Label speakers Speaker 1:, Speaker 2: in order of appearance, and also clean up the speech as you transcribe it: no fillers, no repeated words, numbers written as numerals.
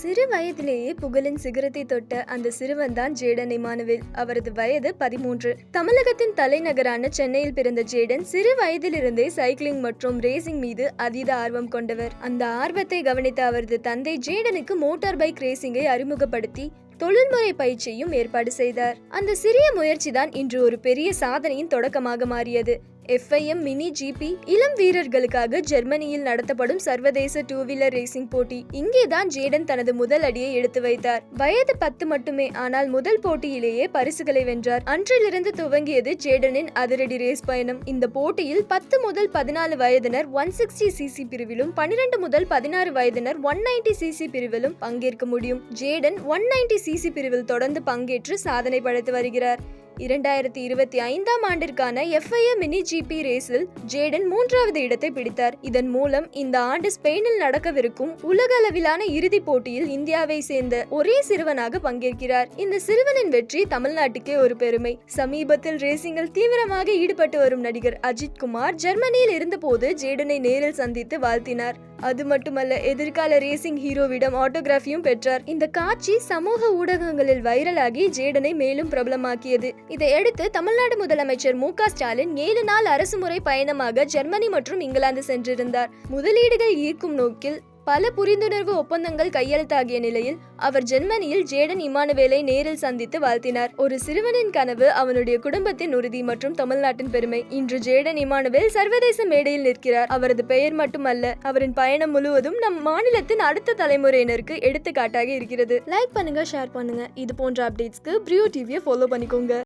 Speaker 1: சிறு வயதிலேயே புகழின் சிகரத்தை தொட்ட அந்த சிறுவன் தான் ஜேடன் இமானுவேல். அவரது வயது 13. தமிழகத்தின் தலைநகரான சென்னையில் பிறந்த ஜேடன் சிறு வயதிலிருந்தே சைக்கிளிங் மற்றும் ரேசிங் மீது அதீத ஆர்வம் கொண்டவர். அந்த ஆர்வத்தை கவனித்த அவரது தந்தை ஜேடனுக்கு மோட்டார் பைக் ரேசிங்கை அறிமுகப்படுத்தி தொழில்முறை பயிற்சியும் ஏற்பாடு செய்தார். அந்த சிறிய முயற்சிதான் இன்று ஒரு பெரிய சாதனையின் தொடக்கமாக மாறியது. FIM மினி GP இளம் வீரர்களுக்காக ஜெர்மனியில் நடத்தப்படும் சர்வதேச 2 வீலர் ரேசிங் போட்டி. இங்கேதான் ஜேடன் தனது முதல் அடியை எடுத்து வைத்தார். வயது 10 மட்டுமே, ஆனால் முதல் போட்டியிலேயே பரிசுகளை வென்றார். அன்றிலிருந்து துவங்கியது ஜேடனின் அதிரடி ரேஸ் பயணம். இந்த போட்டியில் 10 முதல் 14 வயதினர் 160cc பிரிவிலும் 12 முதல் 16 வயதினர் 190cc பிரிவிலும் பங்கேற்க முடியும். ஜேடன் 190cc பிரிவில் தொடர்ந்து பங்கேற்று சாதனை படைத்து வருகிறார். 2025ஆம் ஆண்டிற்கான FIM மினி GP ரேஸில் ஜேடன் 3வது இடத்தை பிடித்தார். இதன் மூலம் இந்த ஆண்டு ஸ்பெயினில் நடக்கவிருக்கும் உலக அளவிலான இறுதிப் போட்டியில் இந்தியாவை சேர்ந்த ஒரே சிறுவனாக பங்கேற்கிறார். இந்த சிறுவனின் வெற்றி தமிழ்நாட்டுக்கே ஒரு பெருமை. சமீபத்தில் ரேசிங்கில் தீவிரமாக ஈடுபட்டு வரும் நடிகர் அஜித் குமார் ஜெர்மனியில் இருந்தபோது ஜேடனை நேரில் சந்தித்து வாழ்த்தினார். அது மட்டுமல்ல, எதிர்கால ரேசிங் ஹீரோவிடம் ஆட்டோகிராஃபியும் பெற்றார். இந்த காட்சி சமூக ஊடகங்களில் வைரலாகி ஜேடனை மேலும் பிரபலமாக்கியது. இதையடுத்து தமிழ்நாடு முதலமைச்சர் MK ஸ்டாலின் 7 நாள் அரசுமுறை பயணமாக ஜெர்மனி மற்றும் இங்கிலாந்து சென்றிருந்தார். முதலீடுகள் ஈர்க்கும் நோக்கில் பல புரிந்துணர்வு ஒப்பந்தங்கள் கையெழுத்தாகிய நிலையில் அவர் ஜெர்மனியில் ஜேடன் இமானுவேலை நேரில் சந்தித்து வாழ்த்தினார். ஒரு சிறுவனின் கனவு, அவனுடைய குடும்பத்தின் உறுதி மற்றும் தமிழ்நாட்டின் பெருமை. இன்று ஜேடன் இமானுவேல் சர்வதேச மேடையில் நிற்கிறார். அவரது பெயர் மட்டுமல்ல, அவரின் பயணம் முழுவதும் நம் மாநிலத்தின் அடுத்த தலைமுறையினருக்கு எடுத்துக்காட்டாக இருக்கிறது. லைக் பண்ணுங்க, ஷேர் பண்ணுங்க. இது போன்ற அப்டேட்ஸ்க்கு பிரியோ டிவியை ஃபாலோ பண்ணிக்கோங்க.